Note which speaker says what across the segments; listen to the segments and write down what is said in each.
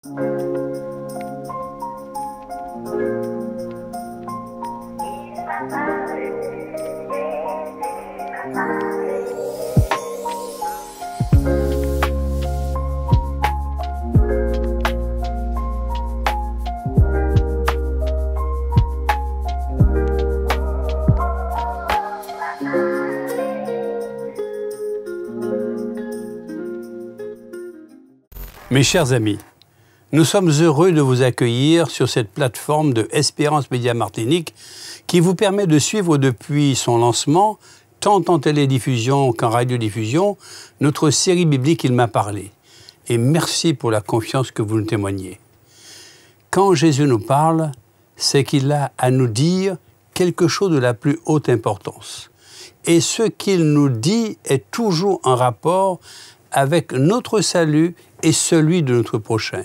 Speaker 1: Mes chers amis, nous sommes heureux de vous accueillir sur cette plateforme de Espérance Média Martinique qui vous permet de suivre depuis son lancement, tant en télédiffusion qu'en radiodiffusion, notre série biblique « Il m'a parlé ». Et merci pour la confiance que vous nous témoignez. Quand Jésus nous parle, c'est qu'il a à nous dire quelque chose de la plus haute importance. Et ce qu'il nous dit est toujours en rapport avec notre salut et celui de notre prochain.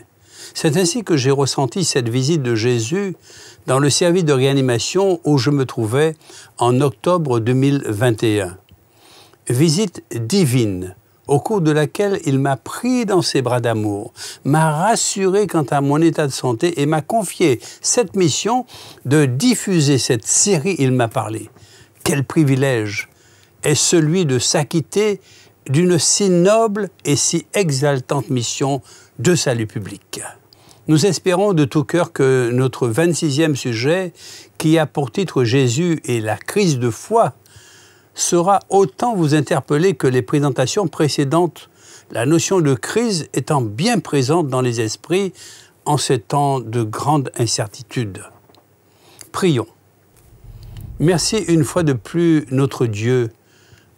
Speaker 1: C'est ainsi que j'ai ressenti cette visite de Jésus dans le service de réanimation où je me trouvais en octobre 2021. Visite divine, au cours de laquelle il m'a pris dans ses bras d'amour, m'a rassuré quant à mon état de santé et m'a confié cette mission de diffuser cette série « Il m'a parlé ». Quel privilège est celui de s'acquitter d'une si noble et si exaltante mission de salut public. Nous espérons de tout cœur que notre 26e sujet, qui a pour titre « Jésus et la crise de foi », saura autant vous interpeller que les présentations précédentes, la notion de crise étant bien présente dans les esprits en ces temps de grande incertitude. Prions. Merci une fois de plus, notre Dieu,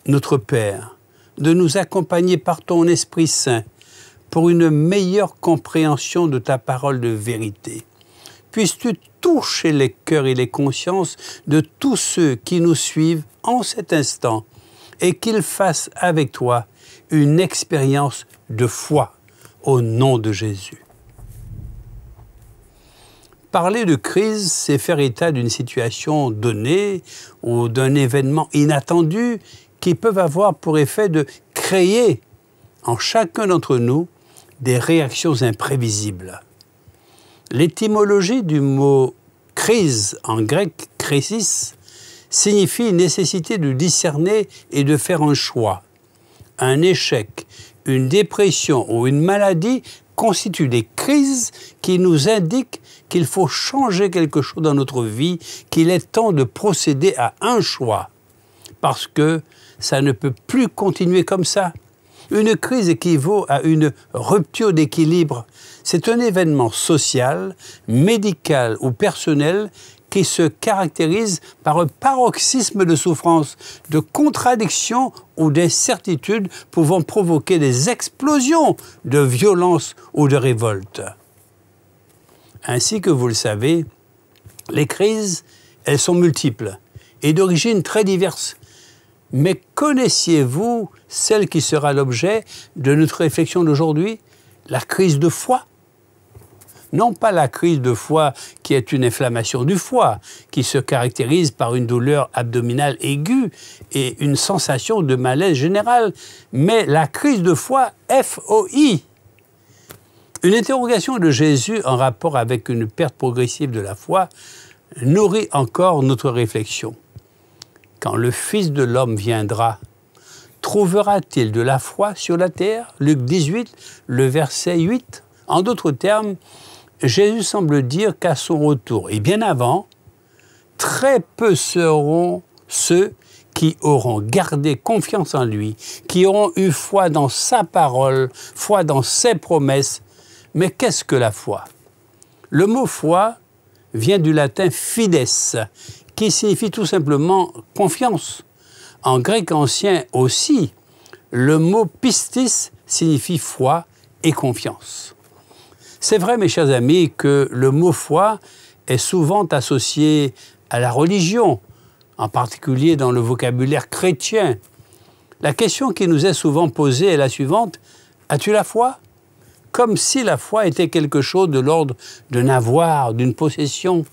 Speaker 1: notre Père, de nous accompagner par ton Esprit Saint pour une meilleure compréhension de ta parole de vérité. Puisses-tu toucher les cœurs et les consciences de tous ceux qui nous suivent en cet instant et qu'ils fassent avec toi une expérience de foi au nom de Jésus. Parler de crise, c'est faire état d'une situation donnée ou d'un événement inattendu qui peuvent avoir pour effet de créer en chacun d'entre nous des réactions imprévisibles. L'étymologie du mot « crise » en grec « krisis » signifie nécessité de discerner et de faire un choix. Un échec, une dépression ou une maladie constituent des crises qui nous indiquent qu'il faut changer quelque chose dans notre vie, qu'il est temps de procéder à un choix. Parce que ça ne peut plus continuer comme ça. Une crise équivaut à une rupture d'équilibre. C'est un événement social, médical ou personnel qui se caractérise par un paroxysme de souffrance, de contradiction ou d'incertitude pouvant provoquer des explosions de violence ou de révolte. Ainsi que vous le savez, les crises, elles sont multiples et d'origine très diverses. Mais connaissiez-vous celle qui sera l'objet de notre réflexion d'aujourd'hui, la crise de foie? Non pas la crise de foie qui est une inflammation du foie, qui se caractérise par une douleur abdominale aiguë et une sensation de malaise général, mais la crise de foie FOI. Une interrogation de Jésus en rapport avec une perte progressive de la foi nourrit encore notre réflexion. Quand le Fils de l'homme viendra, trouvera-t-il de la foi sur la terre? Luc 18, le verset 8. En d'autres termes, Jésus semble dire qu'à son retour, et bien avant, très peu seront ceux qui auront gardé confiance en lui, qui auront eu foi dans sa parole, foi dans ses promesses. Mais qu'est-ce que la foi? Le mot foi vient du latin fides, qui signifie tout simplement confiance. En grec ancien aussi, le mot pistis signifie foi et confiance. C'est vrai, mes chers amis, que le mot foi est souvent associé à la religion, en particulier dans le vocabulaire chrétien. La question qui nous est souvent posée est la suivante: as-tu la foi? Comme si la foi était quelque chose de l'ordre d'un avoir, d'une possession,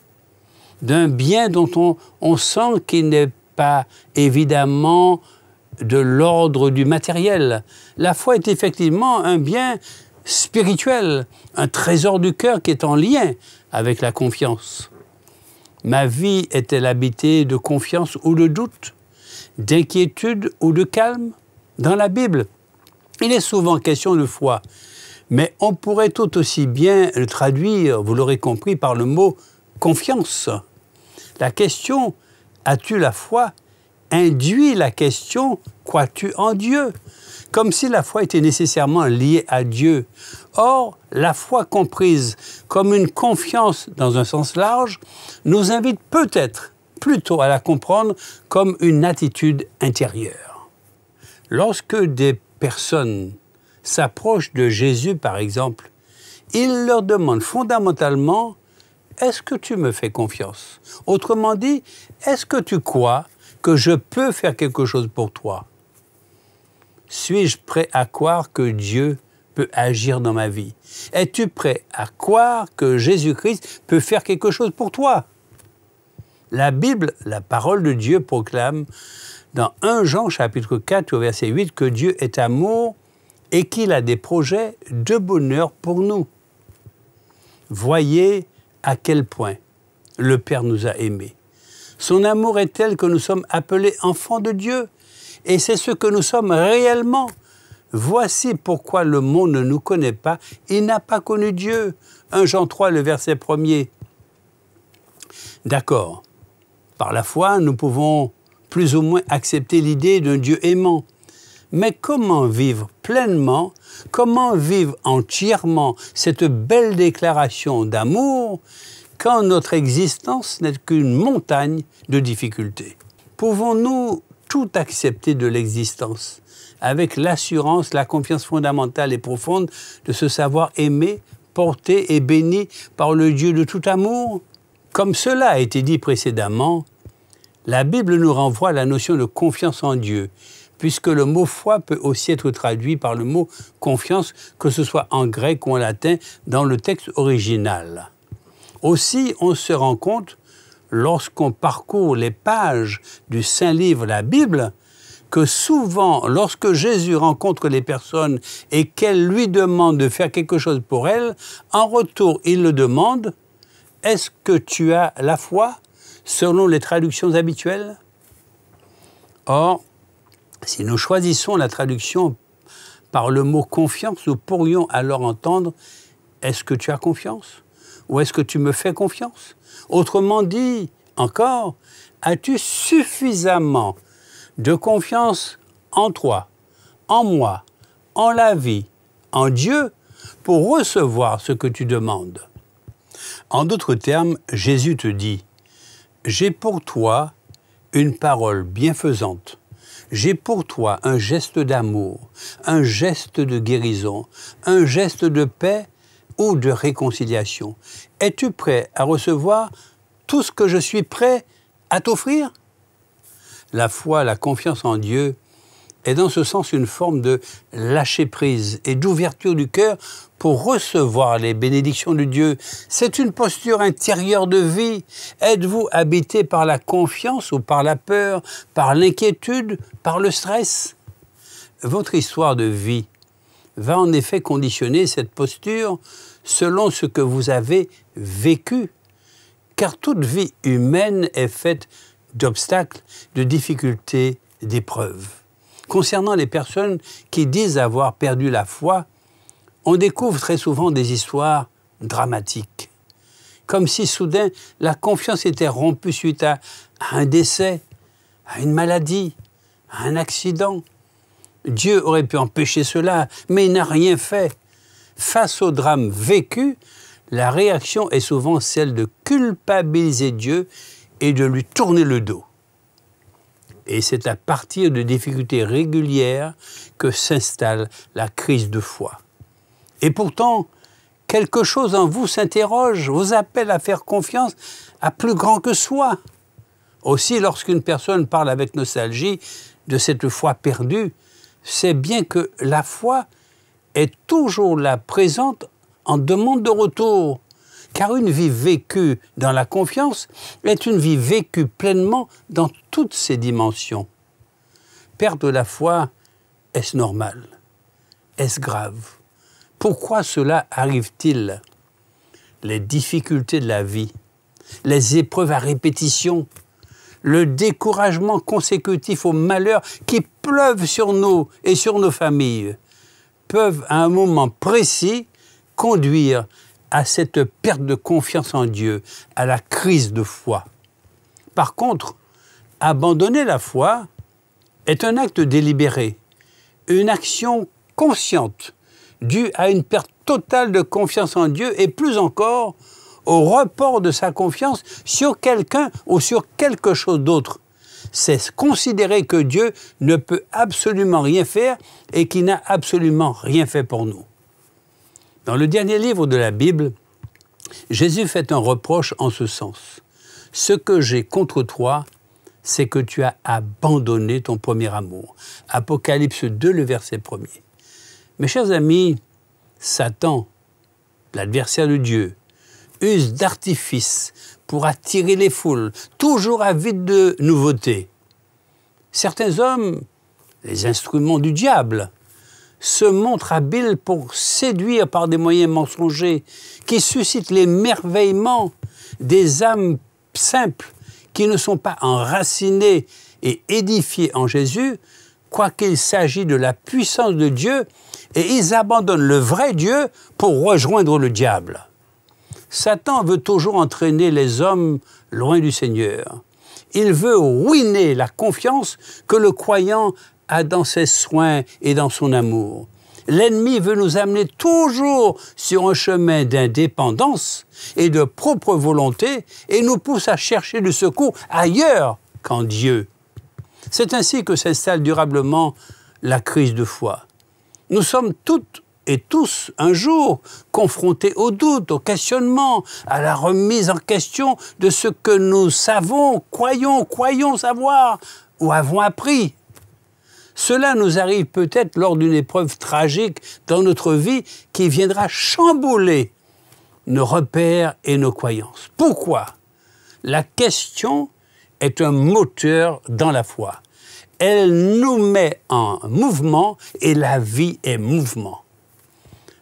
Speaker 1: d'un bien dont on sent qu'il n'est pas évidemment de l'ordre du matériel. La foi est effectivement un bien spirituel, un trésor du cœur qui est en lien avec la confiance. Ma vie est-elle habitée de confiance ou de doute, d'inquiétude ou de calme? Dans la Bible, il est souvent question de foi, mais on pourrait tout aussi bien le traduire, vous l'aurez compris, par le mot confiance. La question « as-tu la foi ?» induit la question « crois-tu en Dieu ?» comme si la foi était nécessairement liée à Dieu. Or, la foi comprise comme une confiance dans un sens large nous invite peut-être plutôt à la comprendre comme une attitude intérieure. Lorsque des personnes s'approchent de Jésus, par exemple, il leur demande fondamentalement « Est-ce que tu me fais confiance ?» Autrement dit, « Est-ce que tu crois que je peux faire quelque chose pour toi ?» Suis-je prêt à croire que Dieu peut agir dans ma vie? Es-tu prêt à croire que Jésus-Christ peut faire quelque chose pour toi? La Bible, la parole de Dieu, proclame dans 1 Jean chapitre 4 au verset 8 que Dieu est amour et qu'il a des projets de bonheur pour nous. Voyez à quel point le Père nous a aimés. Son amour est tel que nous sommes appelés enfants de Dieu. Et c'est ce que nous sommes réellement. Voici pourquoi le monde ne nous connaît pas. Il n'a pas connu Dieu. 1 Jean 3, le verset 1er. D'accord. Par la foi, nous pouvons plus ou moins accepter l'idée d'un Dieu aimant. Mais comment vivre pleinement, comment vivre entièrement cette belle déclaration d'amour quand notre existence n'est qu'une montagne de difficultés? Pouvons-nous tout accepter de l'existence, avec l'assurance, la confiance fondamentale et profonde de se savoir aimé, porté et béni par le Dieu de tout amour? Comme cela a été dit précédemment, la Bible nous renvoie à la notion de confiance en Dieu, puisque le mot foi peut aussi être traduit par le mot confiance, que ce soit en grec ou en latin, dans le texte original. Aussi, on se rend compte lorsqu'on parcourt les pages du Saint-Livre, la Bible, que souvent, lorsque Jésus rencontre les personnes et qu'elles lui demandent de faire quelque chose pour elles, en retour, il le demande « Est-ce que tu as la foi ?» selon les traductions habituelles. Or, si nous choisissons la traduction par le mot « confiance », nous pourrions alors entendre « Est-ce que tu as confiance ?» ou « Est-ce que tu me fais confiance ?» Autrement dit, encore, as-tu suffisamment de confiance en toi, en moi, en la vie, en Dieu, pour recevoir ce que tu demandes? En d'autres termes, Jésus te dit, « J'ai pour toi une parole bienfaisante. J'ai pour toi un geste d'amour, un geste de guérison, un geste de paix ou de réconciliation. Es-tu prêt à recevoir tout ce que je suis prêt à t'offrir? » La foi, la confiance en Dieu est dans ce sens une forme de lâcher-prise et d'ouverture du cœur pour recevoir les bénédictions de Dieu. C'est une posture intérieure de vie. Êtes-vous habité par la confiance ou par la peur, par l'inquiétude, par le stress? Votre histoire de vie va en effet conditionner cette posture selon ce que vous avez vécu. Car toute vie humaine est faite d'obstacles, de difficultés, d'épreuves. Concernant les personnes qui disent avoir perdu la foi, on découvre très souvent des histoires dramatiques. Comme si soudain la confiance était rompue suite à un décès, à une maladie, à un accident. Dieu aurait pu empêcher cela, mais il n'a rien fait. Face au drame vécu, la réaction est souvent celle de culpabiliser Dieu et de lui tourner le dos. Et c'est à partir de difficultés régulières que s'installe la crise de foi. Et pourtant, quelque chose en vous s'interroge, vous appelle à faire confiance à plus grand que soi. Aussi, lorsqu'une personne parle avec nostalgie de cette foi perdue, c'est bien que la foi est toujours là, présente en demande de retour. Car une vie vécue dans la confiance est une vie vécue pleinement dans toutes ses dimensions. Perdre la foi, est-ce normal? Est-ce grave? Pourquoi cela arrive-t-il? Les difficultés de la vie, les épreuves à répétition, le découragement consécutif aux malheurs qui pleuvent sur nous et sur nos familles peuvent à un moment précis conduire à cette perte de confiance en Dieu, à la crise de foi. Par contre, abandonner la foi est un acte délibéré, une action consciente due à une perte totale de confiance en Dieu et plus encore au report de sa confiance sur quelqu'un ou sur quelque chose d'autre. C'est considérer que Dieu ne peut absolument rien faire et qu'il n'a absolument rien fait pour nous. Dans le dernier livre de la Bible, Jésus fait un reproche en ce sens. « Ce que j'ai contre toi, c'est que tu as abandonné ton premier amour. » Apocalypse 2, le verset 1er. Mes chers amis, Satan, l'adversaire de Dieu, use d'artifices pour attirer les foules, toujours avides de nouveautés. Certains hommes, les instruments du diable, se montrent habiles pour séduire par des moyens mensongers qui suscitent l'émerveillement des âmes simples qui ne sont pas enracinées et édifiées en Jésus, quoiqu'il s'agisse de la puissance de Dieu, et ils abandonnent le vrai Dieu pour rejoindre le diable. Satan veut toujours entraîner les hommes loin du Seigneur. Il veut ruiner la confiance que le croyant a dans ses soins et dans son amour. L'ennemi veut nous amener toujours sur un chemin d'indépendance et de propre volonté et nous pousse à chercher du secours ailleurs qu'en Dieu. C'est ainsi que s'installe durablement la crise de foi. Nous sommes toutes et tous, un jour, confrontés au doute, au questionnement, à la remise en question de ce que nous savons, croyons savoir ou avons appris. Cela nous arrive peut-être lors d'une épreuve tragique dans notre vie qui viendra chambouler nos repères et nos croyances. Pourquoi? La question est un moteur dans la foi. Elle nous met en mouvement et la vie est mouvement.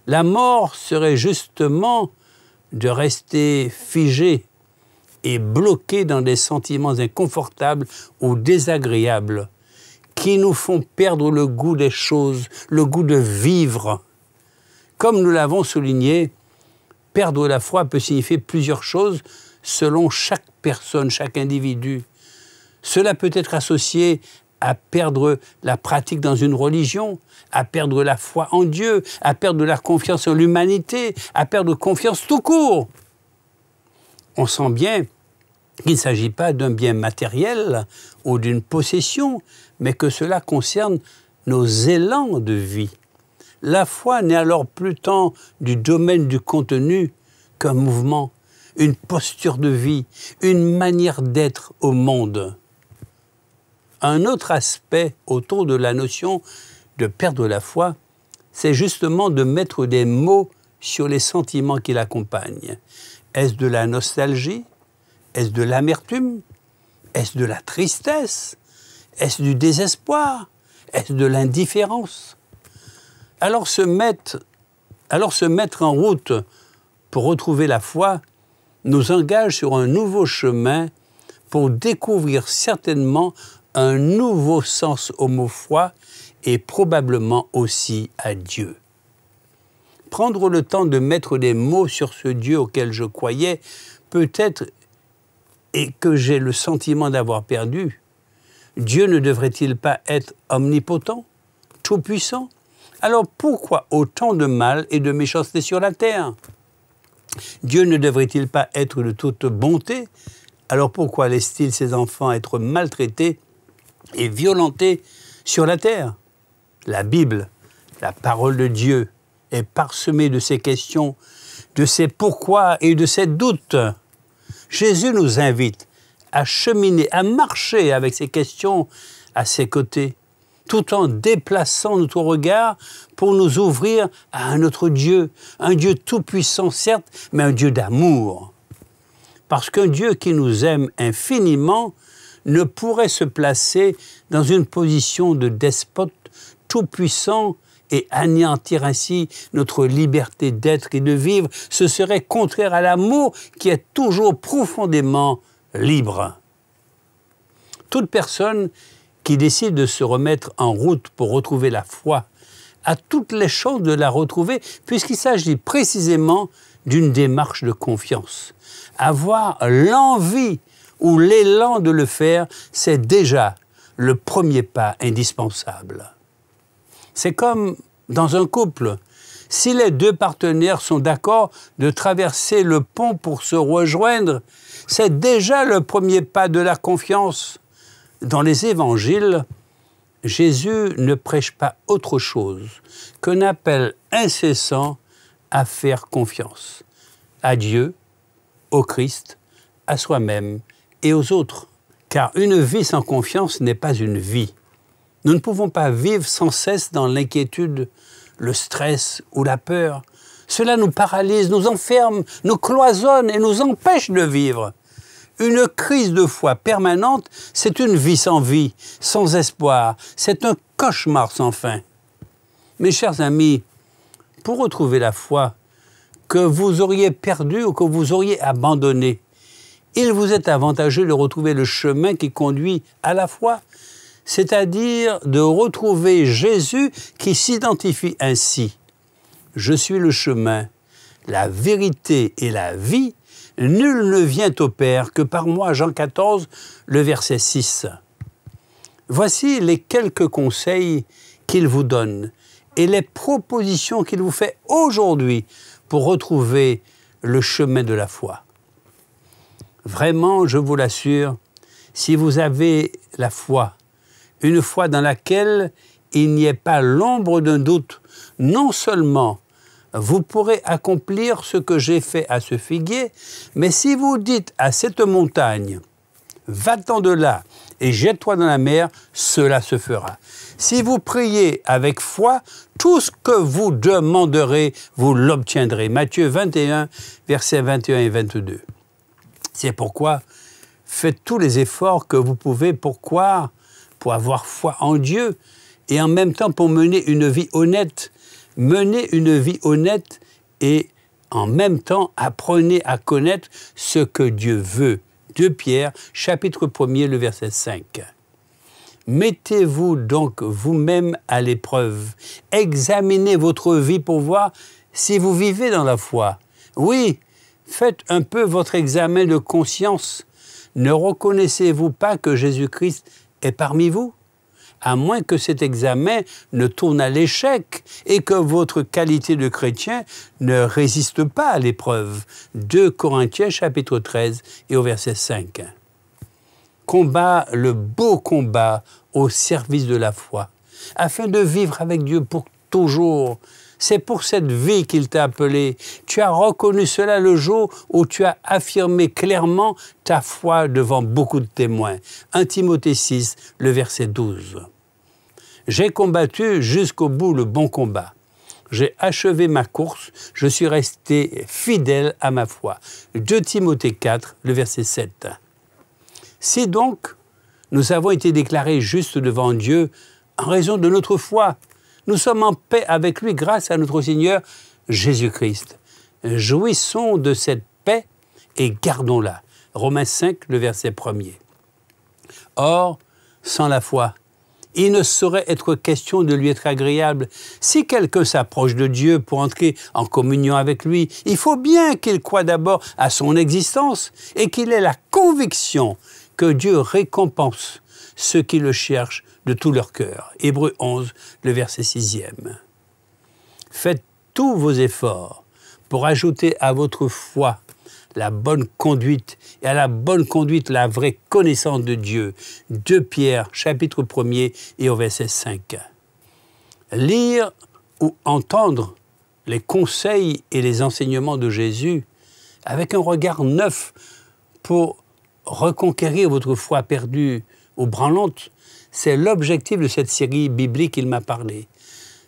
Speaker 1: La mort serait justement de rester figé et bloqué dans des sentiments inconfortables ou désagréables qui nous font perdre le goût des choses, le goût de vivre. Comme nous l'avons souligné, perdre la foi peut signifier plusieurs choses selon chaque personne, chaque individu. Cela peut être associé à perdre la pratique dans une religion, à perdre la foi en Dieu, à perdre la confiance en l'humanité, à perdre confiance tout court. On sent bien qu'il ne s'agit pas d'un bien matériel ou d'une possession, mais que cela concerne nos élans de vie. La foi n'est alors plus tant du domaine du contenu qu'un mouvement, une posture de vie, une manière d'être au monde. Un autre aspect autour de la notion de perdre la foi, c'est justement de mettre des mots sur les sentiments qui l'accompagnent. Est-ce de la nostalgie? Est-ce de l'amertume? Est-ce de la tristesse? Est-ce du désespoir? Est-ce de l'indifférence? Alors se mettre en route pour retrouver la foi nous engage sur un nouveau chemin pour découvrir certainement un nouveau sens au mot foi et probablement aussi à Dieu. Prendre le temps de mettre des mots sur ce Dieu auquel je croyais, peut-être et que j'ai le sentiment d'avoir perdu. Dieu ne devrait-il pas être omnipotent, tout-puissant? Alors pourquoi autant de mal et de méchanceté sur la terre? Dieu ne devrait-il pas être de toute bonté? Alors pourquoi laisse-t-il ses enfants être maltraités et violentés sur la terre? La Bible, la parole de Dieu, est parsemée de ces questions, de ces pourquoi et de ces doutes. Jésus nous invite à cheminer, à marcher avec ces questions à ses côtés, tout en déplaçant notre regard pour nous ouvrir à un autre Dieu, un Dieu tout-puissant certes, mais un Dieu d'amour. Parce qu'un Dieu qui nous aime infiniment ne pourrait se placer dans une position de despote tout-puissant et anéantir ainsi notre liberté d'être et de vivre, ce serait contraire à l'amour qui est toujours profondément libre. Toute personne qui décide de se remettre en route pour retrouver la foi a toutes les chances de la retrouver, puisqu'il s'agit précisément d'une démarche de confiance. Avoir l'envie ou l'élan de le faire, c'est déjà le premier pas indispensable. C'est comme dans un couple. Si les deux partenaires sont d'accord de traverser le pont pour se rejoindre, c'est déjà le premier pas de la confiance. Dans les évangiles, Jésus ne prêche pas autre chose qu'un appel incessant à faire confiance à Dieu, au Christ, à soi-même et aux autres. Car une vie sans confiance n'est pas une vie. Nous ne pouvons pas vivre sans cesse dans l'inquiétude, le stress ou la peur. Cela nous paralyse, nous enferme, nous cloisonne et nous empêche de vivre. Une crise de foi permanente, c'est une vie, sans espoir. C'est un cauchemar sans fin. Mes chers amis, pour retrouver la foi que vous auriez perdue ou que vous auriez abandonnée, il vous est avantageux de retrouver le chemin qui conduit à la foi, c'est-à-dire de retrouver Jésus qui s'identifie ainsi. « Je suis le chemin, la vérité et la vie. Nul ne vient au Père que par moi. » Jean 14, le verset 6. Voici les quelques conseils qu'il vous donne et les propositions qu'il vous fait aujourd'hui pour retrouver le chemin de la foi. Vraiment, je vous l'assure, si vous avez la foi, une foi dans laquelle il n'y ait pas l'ombre d'un doute, non seulement vous pourrez accomplir ce que j'ai fait à ce figuier, mais si vous dites à cette montagne, va-t'en de là et jette-toi dans la mer, cela se fera. Si vous priez avec foi, tout ce que vous demanderez, vous l'obtiendrez. Matthieu 21, versets 21 et 22. C'est pourquoi faites tous les efforts que vous pouvez pour croire, pour avoir foi en Dieu et en même temps pour mener une vie honnête. Menez une vie honnête et en même temps apprenez à connaître ce que Dieu veut. 2 Pierre, chapitre 1er, le verset 5. Mettez-vous donc vous-même à l'épreuve. Examinez votre vie pour voir si vous vivez dans la foi. Oui, faites un peu votre examen de conscience. Ne reconnaissez-vous pas que Jésus-Christ est parmi vous? À moins que cet examen ne tourne à l'échec et que votre qualité de chrétien ne résiste pas à l'épreuve. 2 Corinthiens, chapitre 13 et au verset 5. Combat le beau combat au service de la foi, afin de vivre avec Dieu pour toujours. C'est pour cette vie qu'il t'a appelé. Tu as reconnu cela le jour où tu as affirmé clairement ta foi devant beaucoup de témoins. 1 Timothée 6, le verset 12. J'ai combattu jusqu'au bout le bon combat. J'ai achevé ma course, je suis resté fidèle à ma foi. 2 Timothée 4, le verset 7. Si donc nous avons été déclarés justes devant Dieu en raison de notre foi, nous sommes en paix avec lui grâce à notre Seigneur Jésus-Christ. Jouissons de cette paix et gardons-la. Romains 5, le verset 1er. Or, sans la foi, il ne saurait être question de lui être agréable. Si quelqu'un s'approche de Dieu pour entrer en communion avec lui, il faut bien qu'il croie d'abord à son existence et qu'il ait la conviction que Dieu récompense ceux qui le cherchent de tout leur cœur. Hébreux 11, le verset 6e. Faites tous vos efforts pour ajouter à votre foi la bonne conduite, et à la bonne conduite, la vraie connaissance de Dieu. 2 Pierre, chapitre 1er, et au verset 5. Lire ou entendre les conseils et les enseignements de Jésus avec un regard neuf pour reconquérir votre foi perdue ou branlante, c'est l'objectif de cette série biblique qu'il m'a parlé.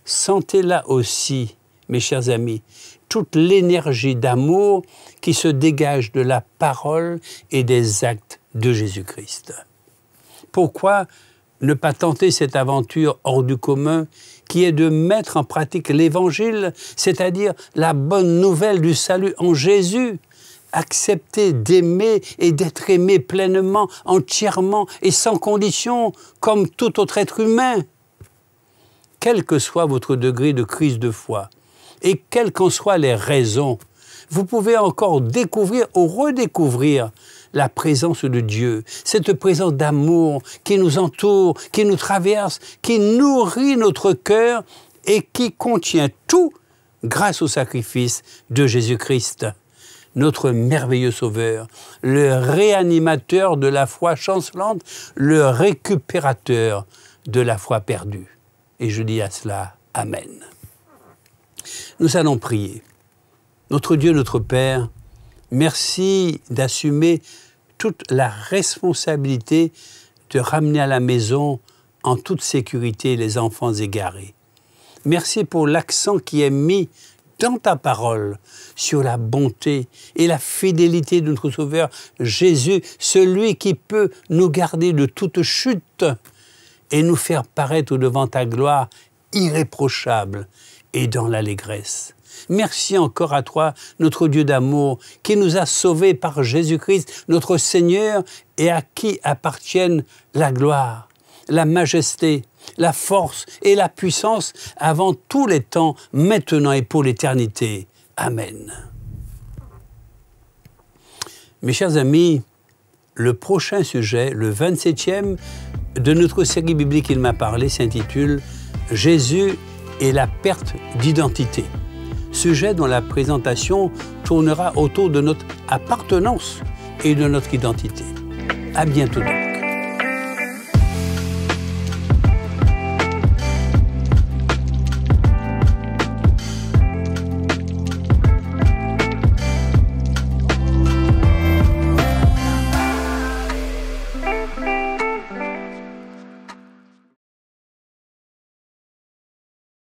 Speaker 1: Sentez là aussi, mes chers amis, toute l'énergie d'amour qui se dégage de la parole et des actes de Jésus-Christ. Pourquoi ne pas tenter cette aventure hors du commun qui est de mettre en pratique l'Évangile, c'est-à-dire la bonne nouvelle du salut en Jésus. Accepter d'aimer et d'être aimé pleinement, entièrement et sans condition, comme tout autre être humain. Quel que soit votre degré de crise de foi, et quelles qu'en soient les raisons, vous pouvez encore découvrir ou redécouvrir la présence de Dieu, cette présence d'amour qui nous entoure, qui nous traverse, qui nourrit notre cœur et qui contient tout grâce au sacrifice de Jésus-Christ, notre merveilleux Sauveur, le réanimateur de la foi chancelante, le récupérateur de la foi perdue. Et je dis à cela, Amen. Nous allons prier. Notre Dieu, notre Père, merci d'assumer toute la responsabilité de ramener à la maison en toute sécurité les enfants égarés. Merci pour l'accent qui est mis dans ta parole sur la bonté et la fidélité de notre Sauveur Jésus, celui qui peut nous garder de toute chute et nous faire paraître devant ta gloire irréprochable et dans l'allégresse. Merci encore à toi, notre Dieu d'amour, qui nous a sauvés par Jésus-Christ, notre Seigneur, et à qui appartiennent la gloire, la majesté, la force et la puissance avant tous les temps, maintenant et pour l'éternité. Amen. Mes chers amis, le prochain sujet, le 27e de notre série biblique Il m'a parlé, s'intitule « Jésus et la perte d'identité ». Sujet dont la présentation tournera autour de notre appartenance et de notre identité. À bientôt.